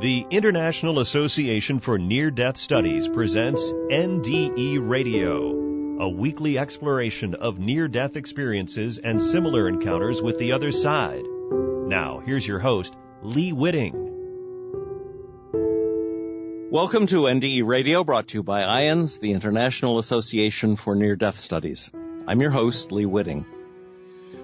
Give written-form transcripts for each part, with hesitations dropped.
The International Association for Near-Death Studies presents NDE Radio, a weekly exploration of near-death experiences and similar encounters with the other side. Now, here's your host, Lee Witting. Welcome to NDE Radio, brought to you by IANDS, the International Association for Near-Death Studies. I'm your host, Lee Witting.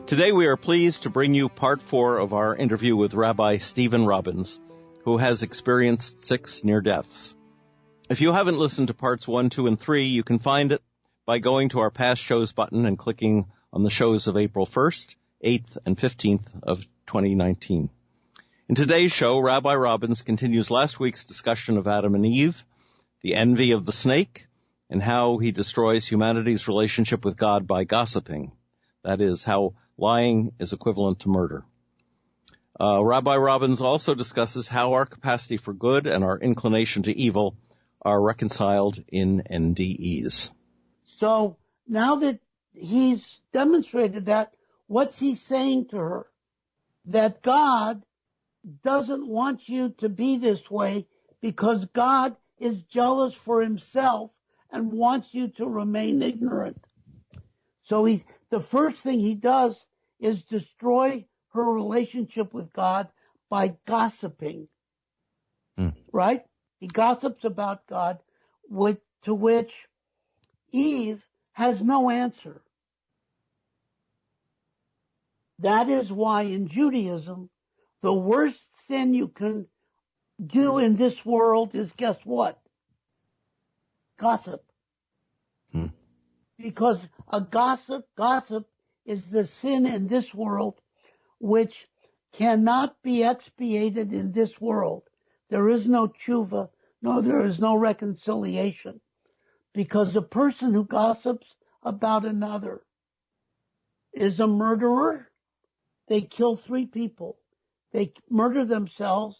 Today we are pleased to bring you part 4 of our interview with Rabbi Stephen Robbins, who has experienced 6 near-deaths. If you haven't listened to parts 1, 2, and 3, you can find it by going to our past shows button and clicking on the shows of April 1st, 8th, and 15th of 2019. In today's show, Rabbi Robbins continues last week's discussion of Adam and Eve, the envy of the snake, and how he destroys humanity's relationship with God by gossiping. That is, how lying is equivalent to murder. Rabbi Robbins also discusses how our capacity for good and our inclination to evil are reconciled in NDEs. So now that he's demonstrated that, what's he saying to her? That God doesn't want you to be this way because God is jealous for himself and wants you to remain ignorant. So the first thing he does is destroy her relationship with God by gossiping. Right? He gossips about God, to which Eve has no answer. That is why in Judaism, the worst sin you can do in this world is, guess what? Gossip. Because a gossip is the sin in this world which cannot be expiated in this world. There is no tshuva, there is no reconciliation. Because a person who gossips about another is a murderer. They kill 3 people. They murder themselves.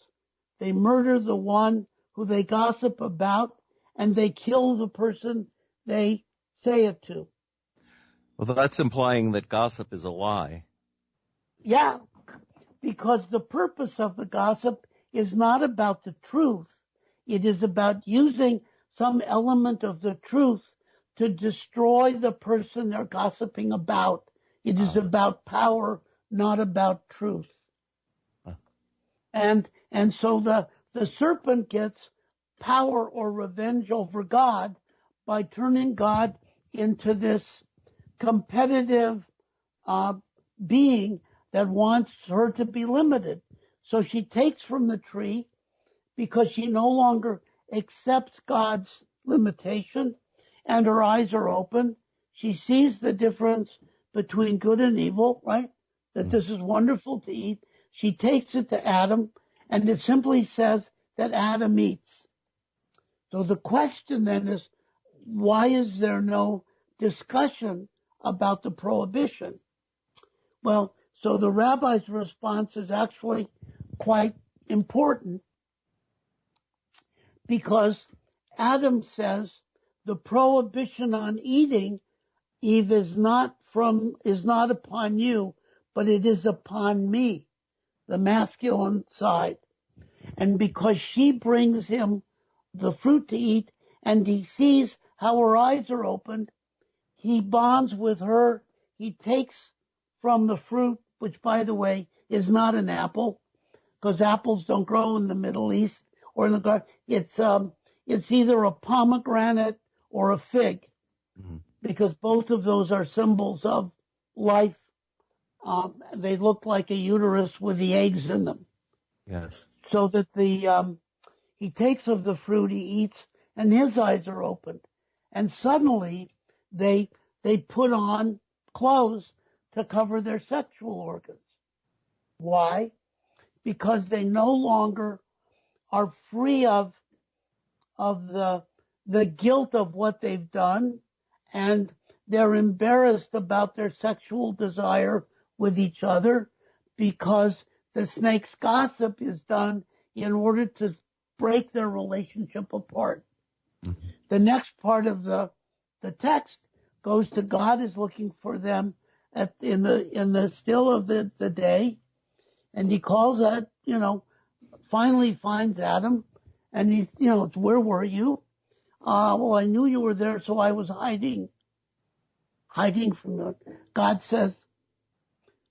They murder the one who they gossip about, and they kill the person they say it to. Well, that's implying that gossip is a lie. Yeah, because the purpose of the gossip is not about the truth. It is about using some element of the truth to destroy the person they're gossiping about. It is about power, not about truth. And so the serpent gets power or revenge over God by turning God into this competitive being that wants her to be limited. So she takes from the tree because she no longer accepts God's limitation, and her eyes are open. She sees the difference between good and evil, right? That this is wonderful to eat. She takes it to Adam, and it simply says that Adam eats. So the question then is, why is there no discussion about the prohibition? Well, so the rabbi's response is actually quite important, because Adam says the prohibition on eating, Eve, is not upon you, but it is upon me, the masculine side. And because she brings him the fruit to eat, and he sees how her eyes are opened, he bonds with her. He takes from the fruit, which, by the way, is not an apple, because apples don't grow in the Middle East or in the garden. It's either a pomegranate or a fig, because both of those are symbols of life. They look like a uterus with the eggs in them. Yes. So that he takes of the fruit, he eats, and his eyes are opened. And suddenly they put on clothes to cover their sexual organs. Why? Because they no longer are free of the guilt of what they've done, and they're embarrassed about their sexual desire with each other, because the snake's gossip is done in order to break their relationship apart. The next part of the text goes to God is looking for them in the still of the day, and he calls that, finally finds Adam, and he's, it's, where were you? Well, I knew you were there, so I was hiding from you. God says,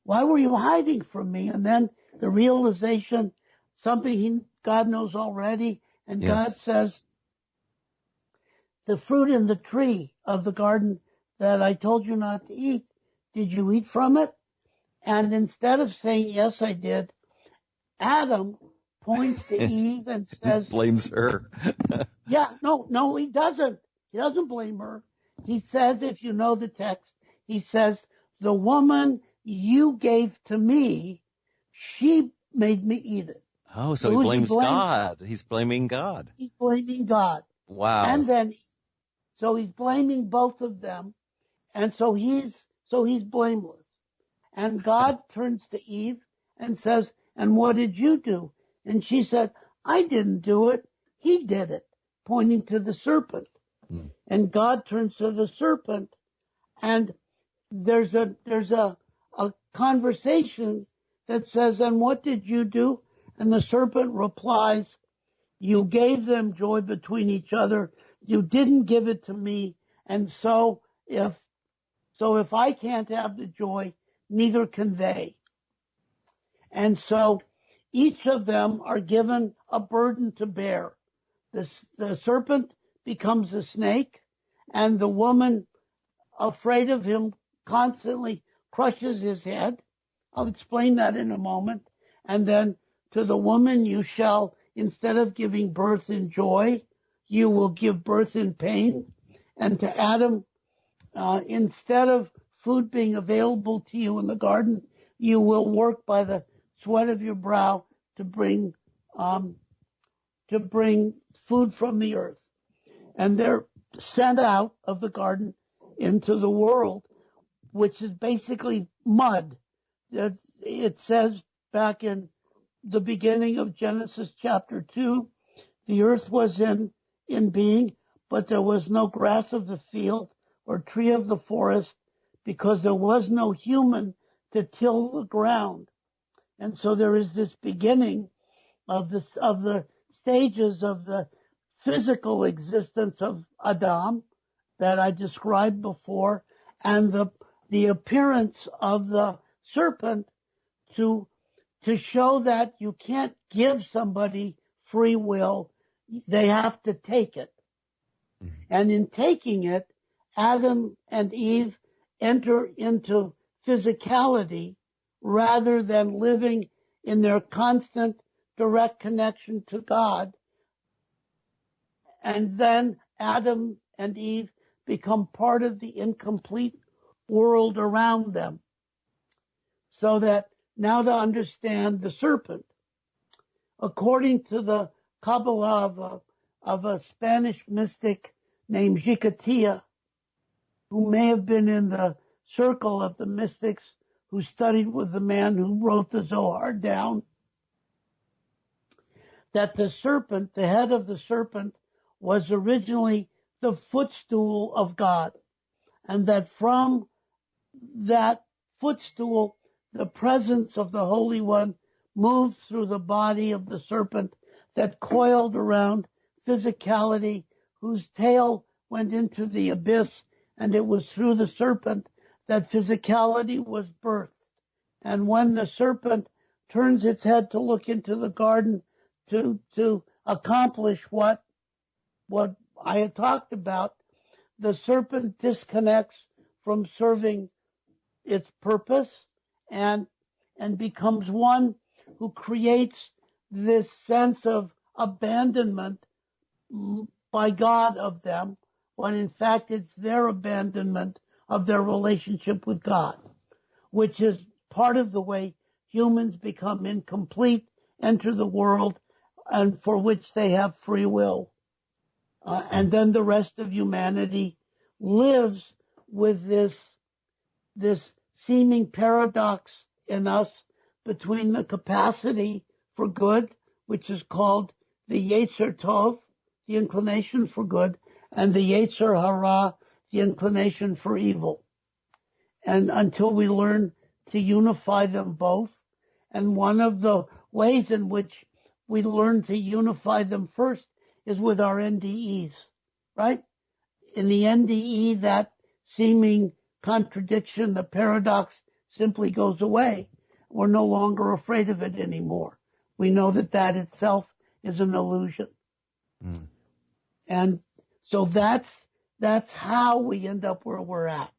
why were you hiding from me? And then the realization, something God knows already, and Yes. God says, the fruit in the tree of the garden that I told you not to eat, did you eat from it? And instead of saying, yes, I did, Adam points to Eve and says, blames her. yeah, no, he doesn't. He doesn't blame her. He says, if you know the text, he says, the woman you gave to me, she made me eat it. Oh, so he blames God. He's blaming God. He's blaming God. Wow. And then, so he's blaming both of them. And so he's blameless. And God turns to Eve and says, and what did you do? And she said, I didn't do it. He did it, pointing to the serpent. And God turns to the serpent, and there's a conversation that says, and what did you do? And the serpent replies, you gave them joy between each other. You didn't give it to me. And so if I can't have the joy, neither can they. And so each of them are given a burden to bear. The serpent becomes a snake, and the woman, afraid of him, constantly crushes his head. I'll explain that in a moment. And then to the woman you shall, instead of giving birth in joy, you will give birth in pain. And to Adam, instead of food being available to you in the garden, you will work by the sweat of your brow to bring food from the earth. And they're sent out of the garden into the world, which is basically mud. It says back in the beginning of Genesis chapter 2, the earth was in being, but there was no grass of the field or tree of the forest, because there was no human to till the ground. And so there is this beginning of the stages of the physical existence of Adam that I described before, and the appearance of the serpent to show that you can't give somebody free will, they have to take it. And in taking it, Adam and Eve enter into physicality rather than living in their constant direct connection to God. And then Adam and Eve become part of the incomplete world around them. So that now to understand the serpent, according to the Kabbalah of a Spanish mystic named Jicatia, who may have been in the circle of the mystics who studied with the man who wrote the Zohar down, that the serpent, the head of the serpent, was originally the footstool of God, and that from that footstool, the presence of the Holy One moved through the body of the serpent that coiled around physicality, whose tail went into the abyss, and it was through the serpent that physicality was birthed. And when the serpent turns its head to look into the garden to accomplish what I had talked about, the serpent disconnects from serving its purpose and becomes one who creates this sense of abandonment by God of them, when in fact it's their abandonment of their relationship with God, which is part of the way humans become incomplete, enter the world, and for which they have free will. And then the rest of humanity lives with this seeming paradox in us between the capacity for good, which is called the Yetzer Tov, the inclination for good, and the Yetzer Hara, the inclination for evil. And until we learn to unify them both, and one of the ways in which we learn to unify them first is with our NDEs, right? In the NDE, that seeming contradiction, the paradox simply goes away. We're no longer afraid of it anymore. We know that that itself is an illusion. Mm. And so that's how we end up where we're at.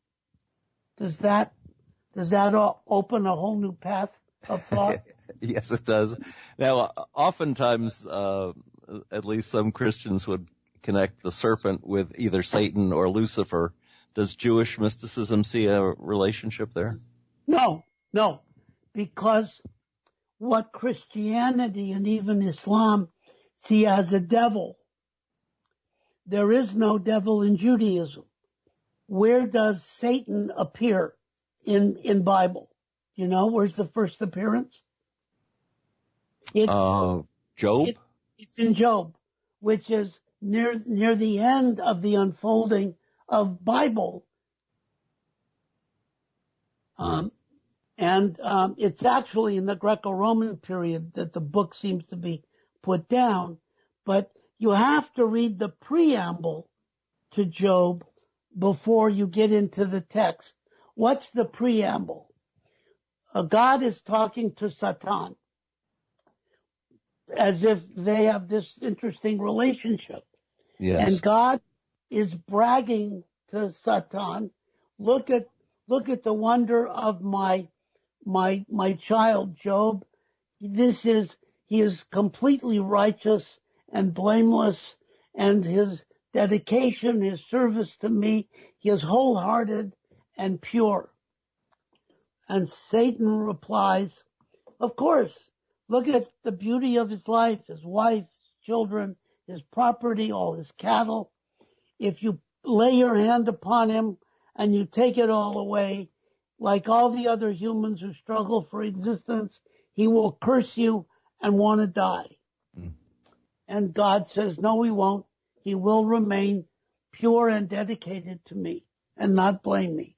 Does that open a whole new path of thought? Yes, it does. Now, oftentimes, at least some Christians would connect the serpent with either Satan or Lucifer. Does Jewish mysticism see a relationship there? No, because what Christianity and even Islam see as a devil, there is no devil in Judaism. Where does Satan appear in Bible? You know, where's the first appearance? It's Job? It's in Job, which is near the end of the unfolding of Bible. It's actually in the Greco-Roman period that the book seems to be put down. But you have to read the preamble to Job before you get into the text. What's the preamble? God is talking to Satan as if they have this interesting relationship. Yes. And God is bragging to Satan, look at the wonder of my child Job. He is completely righteous and blameless, and his dedication, his service to me, he is wholehearted and pure. And Satan replies, of course, look at the beauty of his life, his wife, his children, his property, all his cattle. If you lay your hand upon him and you take it all away, like all the other humans who struggle for existence, he will curse you and want to die. Mm. And God says, no, he won't. He will remain pure and dedicated to me and not blame me.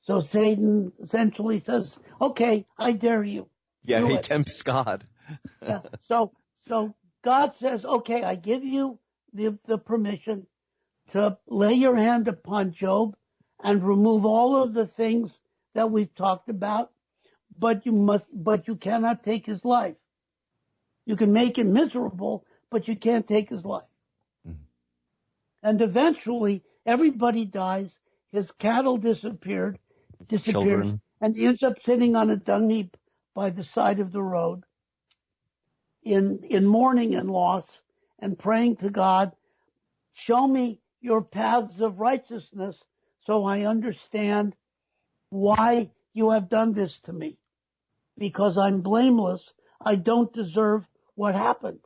So Satan essentially says, okay, I dare you. Yeah, he tempts God. Yeah. So God says, okay, I give you the permission to lay your hand upon Job and remove all of the things that we've talked about, but you cannot take his life. You can make him miserable, but you can't take his life. Mm-hmm. And eventually everybody dies. His cattle disappears, Children. And he ends up sitting on a dung heap by the side of the road in mourning and loss and praying to God, show me your paths of righteousness so I understand why you have done this to me. Because I'm blameless, I don't deserve what happened.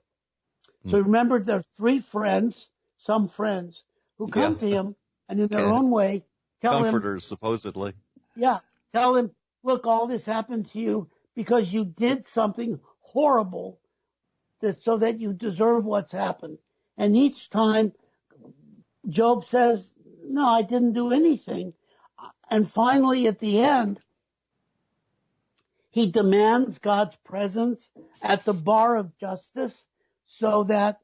So remember, there are three friends, some friends, who come to him and in their own way tell him. Comforters, supposedly. Yeah, tell him, look, all this happened to you because you did something horrible so that you deserve what's happened. And each time Job says, no, I didn't do anything. And finally, at the end, he demands God's presence at the bar of justice so that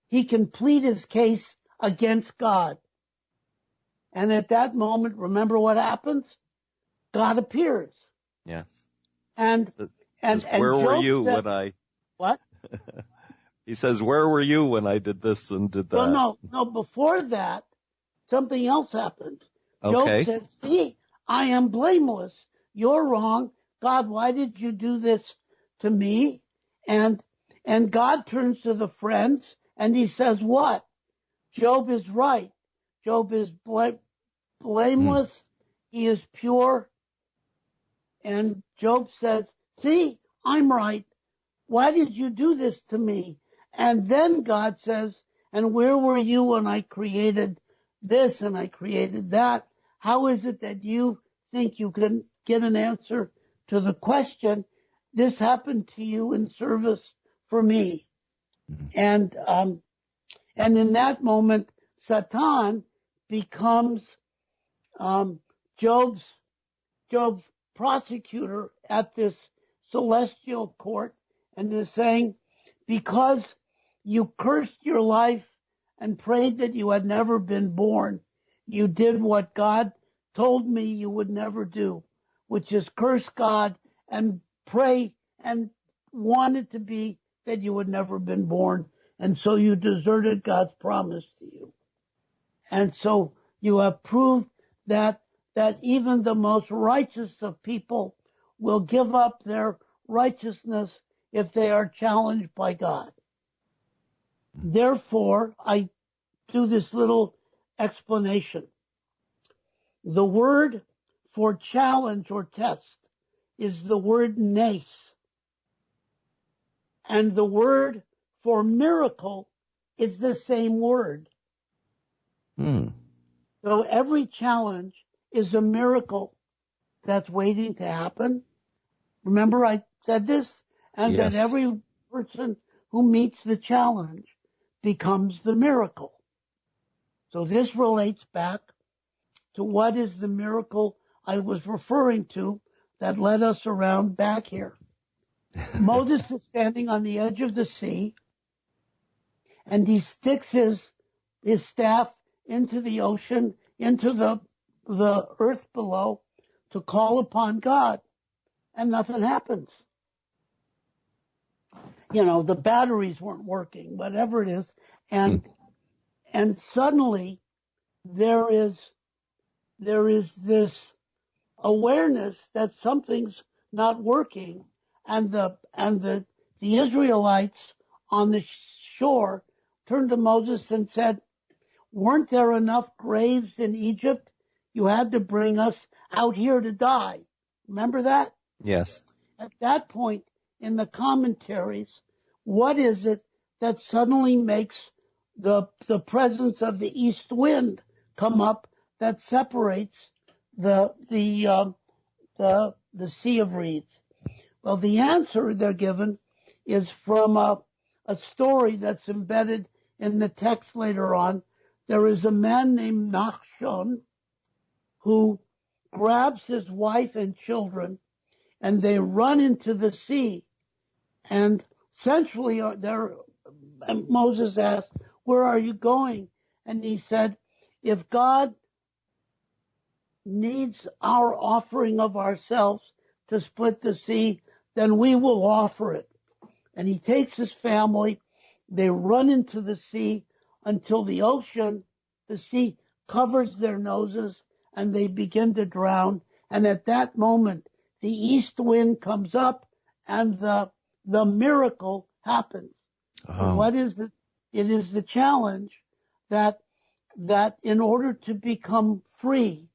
he can plead his case against God. And at that moment, remember what happens? God appears. Yes. And where Job were you said, when I... What? He says, where were you when I did this and did that? No, before that, something else happened. Okay. Job said, see, I am blameless. You're wrong. God, why did you do this to me? And God turns to the friends and he says, what? Job is right. Job is blameless. He is pure. And Job says, see, I'm right. Why did you do this to me? And then God says, and where were you when I created this and I created that? How is it that you think you can get an answer to the question? This happened to you in service for me. Mm-hmm. And in that moment, Satan becomes Job's prosecutor at this celestial court and is saying, because you cursed your life and prayed that you had never been born, you did what God told me you would never do, which is curse God and pray and want it to be that you had never been born. And so you deserted God's promise to you. And so you have proved that even the most righteous of people will give up their righteousness if they are challenged by God. Therefore, I do this little explanation. The word for challenge or test is the word nace. And the word for miracle is the same word. So every challenge is a miracle that's waiting to happen. Remember I said this? And Yes. that every person who meets the challenge becomes the miracle. So this relates back to what is the miracle I was referring to that led us around back here. Moses is standing on the edge of the sea, and he sticks his staff into the ocean, into the earth below, to call upon God, and nothing happens. You know, the batteries weren't working, whatever it is, and suddenly there is this awareness that something's not working, and the Israelites on the shore turned to Moses and said, "Weren't there enough graves in Egypt? You had to bring us out here to die." Remember that? Yes. At that point in the commentaries, what is it that suddenly makes the presence of the east wind come up that separates the Sea of Reeds? Well, the answer they're given is from a story that's embedded in the text later on. There is a man named Nachshon who grabs his wife and children, and they run into the sea. And essentially, Moses asked, "Where are you going?" And he said, "If God needs our offering of ourselves to split the sea, then we will offer it." And he takes his family. They run into the sea until the sea covers their noses, and they begin to drown. And at that moment, the east wind comes up, and the miracle happens. Oh. What is it? It is the challenge that in order to become free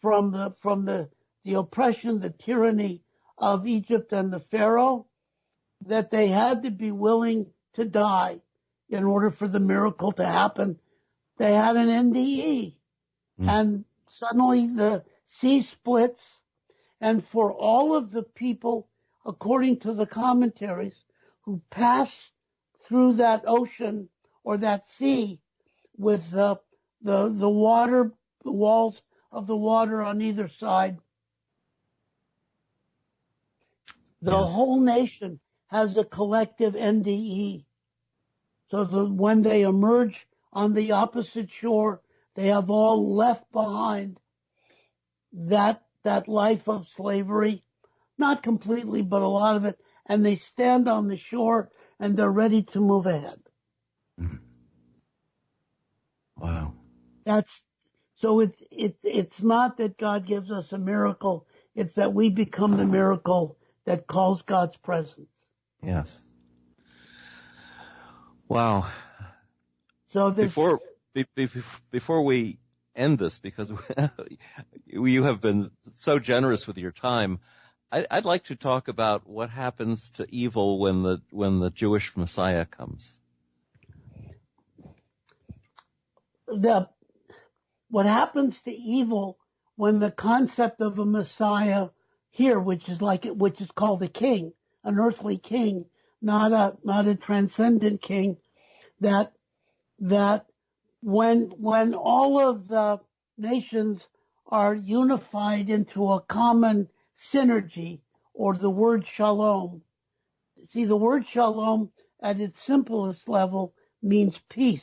from the oppression, the tyranny of Egypt and the Pharaoh, that they had to be willing to die in order for the miracle to happen. They had an NDE, and suddenly the sea splits, and for all of the people, according to the commentaries, who pass through that ocean or that sea with the water, the walls of the water on either side, the whole nation has a collective NDE. So when they emerge on the opposite shore, they have all left behind that life of slavery, not completely, but a lot of it, and they stand on the shore and they're ready to move ahead. Wow. So it's not that God gives us a miracle, it's that we become the miracle that calls God's presence. Yes. Wow. So before we end this, because you have been so generous with your time, I'd like to talk about what happens to evil when the Jewish Messiah comes. What happens to evil when the concept of a Messiah here, which is called a king, an earthly king, not a transcendent king, that when all of the nations are unified into a common synergy, or the word shalom. See, the word shalom at its simplest level means peace.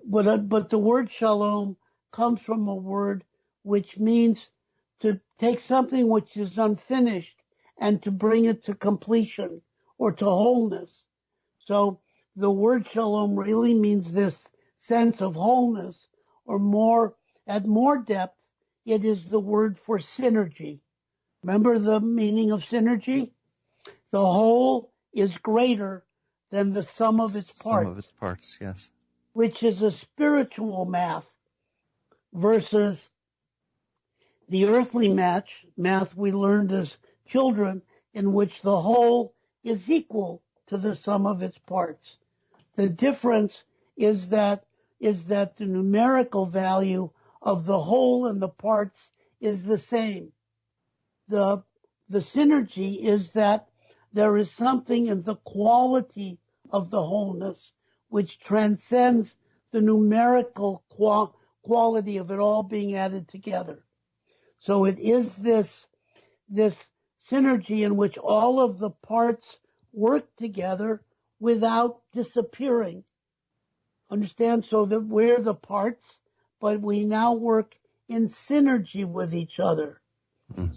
But the word shalom comes from a word which means to take something which is unfinished and to bring it to completion or to wholeness. So the word shalom really means this sense of wholeness, or at more depth, it is the word for synergy. Remember the meaning of synergy? The whole is greater than the sum of its parts. Sum of its parts, yes. Which is a spiritual math versus the earthly math we learned as children, in which the whole is equal to the sum of its parts. The difference is that the numerical value of the whole and the parts is the same. The synergy is that there is something in the quality of the wholeness which transcends the numerical quality of it all being added together. So it is this synergy in which all of the parts work together without disappearing. Understand? So that we're the parts, but we now work in synergy with each other.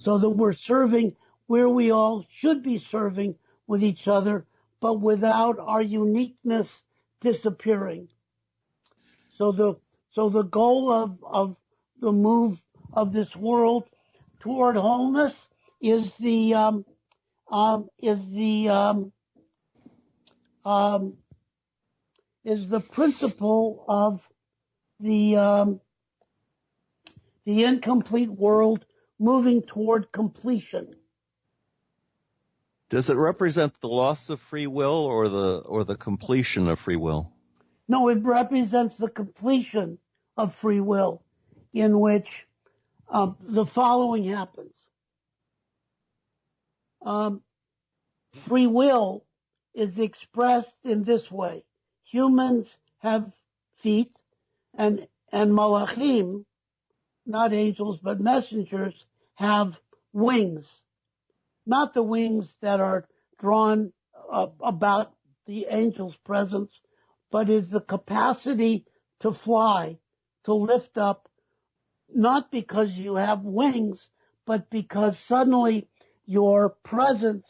So that we're serving where we all should be serving with each other, but without our uniqueness disappearing. So the goal of the move of this world toward wholeness is the principle of the incomplete world moving toward completion. Does it represent the loss of free will or the completion of free will? No, it represents the completion of free will, in which the following happens. Free will is expressed in this way. Humans have feet, and malachim, not angels but messengers, have wings. Not the wings that are drawn about the angel's presence, but is the capacity to fly, to lift up, not because you have wings, but because suddenly your presence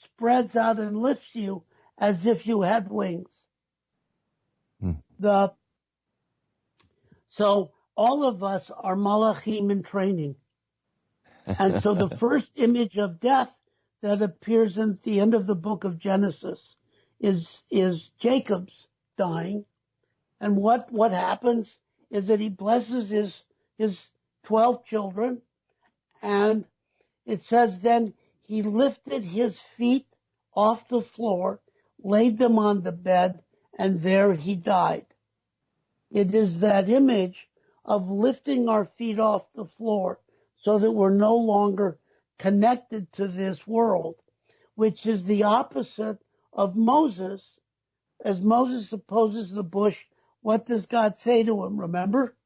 spreads out and lifts you as if you had wings. So all of us are malachim in training. And so the first image of death that appears at the end of the book of Genesis is Jacob's dying. And what happens is that he blesses his 12 children, and it says then he lifted his feet off the floor, laid them on the bed, and there he died. It is that image of lifting our feet off the floor so that we're no longer connected to this world, which is the opposite of Moses. As Moses opposes the bush, what does God say to him, remember?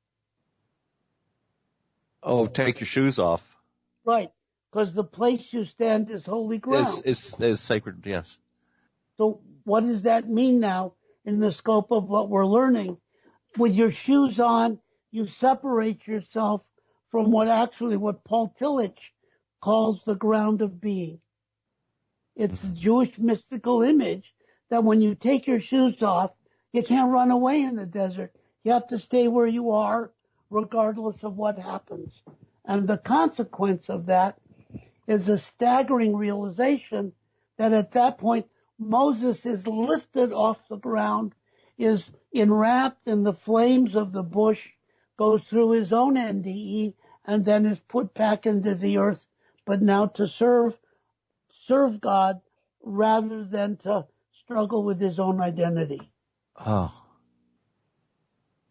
Oh, take your shoes off. Right, because the place you stand is holy ground. Is sacred, yes. So what does that mean now in the scope of what we're learning? With your shoes on, you separate yourself from what Paul Tillich calls the ground of being. It's a Jewish mystical image that when you take your shoes off, you can't run away in the desert. You have to stay where you are, regardless of what happens. And the consequence of that is a staggering realization that at that point, Moses is lifted off the ground, is enwrapped in the flames of the bush, goes through his own NDE, and then is put back into the earth, but now to serve God rather than to struggle with his own identity. Oh.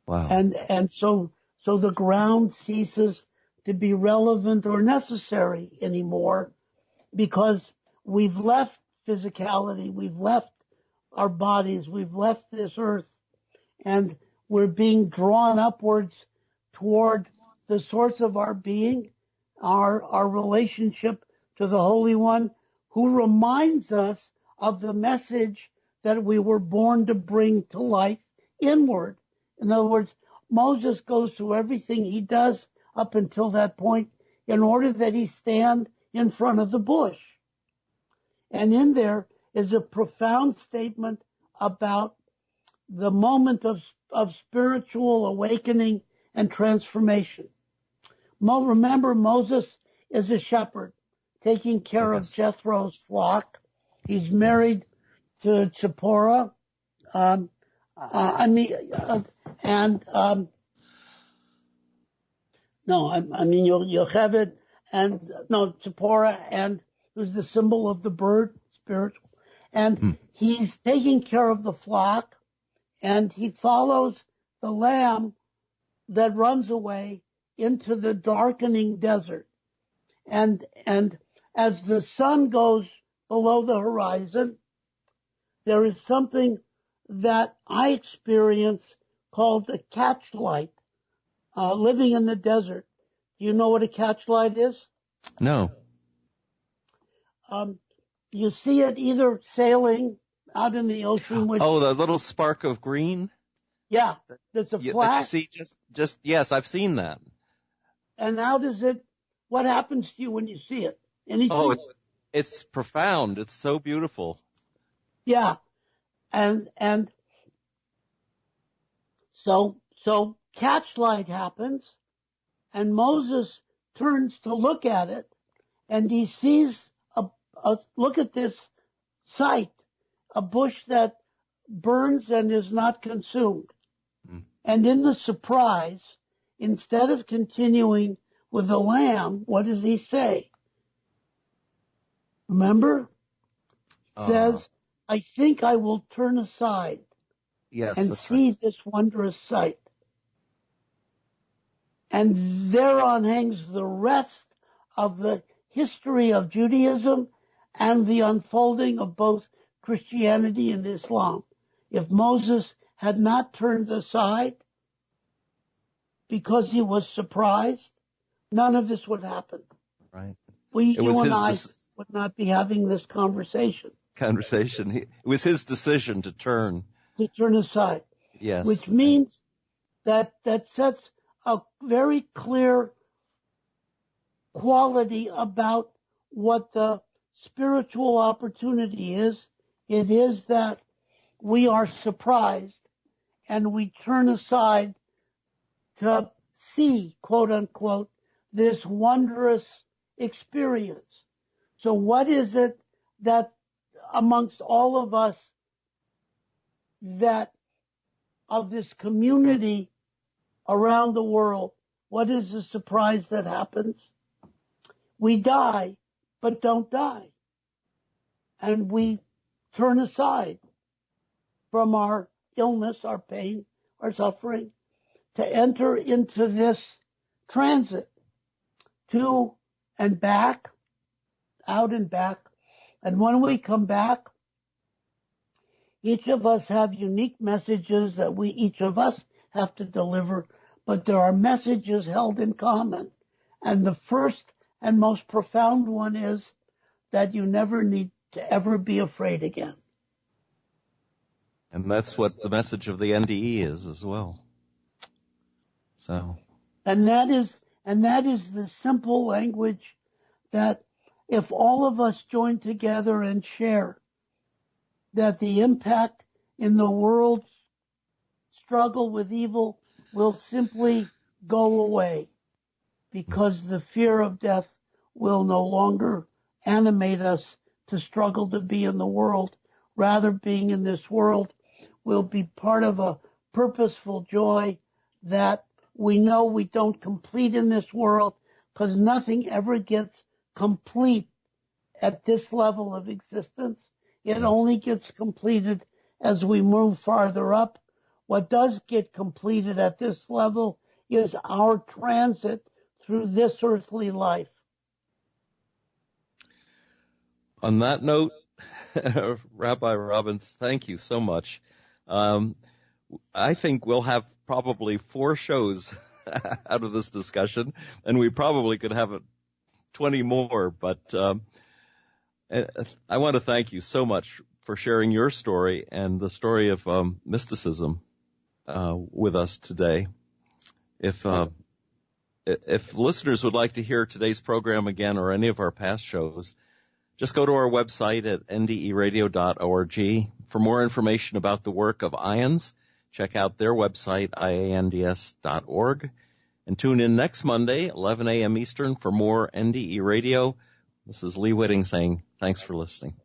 Wow. And so the ground ceases to be relevant or necessary anymore because we've left physicality, we've left our bodies, we've left this earth, and we're being drawn upwards toward the source of our being, our relationship to the Holy One, who reminds us of the message that we were born to bring to life inward. In other words, Moses goes through everything he does up until that point in order that he stand in front of the bush. And in there is a profound statement about the moment of spiritual awakening and transformation. Remember, Moses is a shepherd taking care of Jethro's flock. He's married to Zipporah. Yocheved, Zipporah, and who's the symbol of the bird, spiritual. And he's taking care of the flock, and he follows the lamb that runs away into the darkening desert. And as the sun goes below the horizon, there is something that I experience called a catchlight, living in the desert. Do you know what a catchlight is? No. You see it either sailing out in the ocean. Which, the little spark of green? Yeah, there's a flash. That you see yes, I've seen that. And what happens to you when you see it? Anything? Oh, it's profound. It's so beautiful. Yeah. And so catchlight happens, and Moses turns to look at it, and he sees look at this sight, a bush that burns and is not consumed. And in the surprise, instead of continuing with the lamb, what does he say? Remember? He says, I think I will turn aside and see this wondrous sight. And thereon hangs the rest of the history of Judaism and the unfolding of both Christianity and Islam. If Moses had not turned aside because he was surprised, none of this would happen. Right. You and I would not be having this conversation. It was his decision to turn aside. Yes. Which means that sets a very clear quality about what the spiritual opportunity is. It is that we are surprised and we turn aside to see, quote unquote, this wondrous experience. So what is it that amongst all of us that of this community around the world, what is the surprise that happens? We die, but don't die. And we turn aside from our illness, our pain, our suffering, to enter into this transit to and back, out and back. And when we come back, each of us have unique messages that each of us have to deliver, but there are messages held in common. And the first and most profound one is that you never need to ever be afraid again. And that's what the message of the NDE is as well. So. And that is the simple language that if all of us join together and share, that the impact in the world's struggle with evil will simply go away, because the fear of death will no longer animate us to struggle to be in the world. Rather, being in this world will be part of a purposeful joy that we know we don't complete in this world, because nothing ever gets complete at this level of existence. It only gets completed as we move farther up. What does get completed at this level is our transit through this earthly life. On that note, Rabbi Robbins, thank you so much. I think we'll have probably 4 shows out of this discussion, and we probably could have 20 more, but I want to thank you so much for sharing your story and the story of mysticism with us today. If listeners would like to hear today's program again or any of our past shows, just go to our website at nderadio.org. For more information about the work of IANDS, check out their website, IANDS.org. And tune in next Monday, 11 a.m. Eastern, for more NDE Radio. This is Lee Witting saying thanks for listening.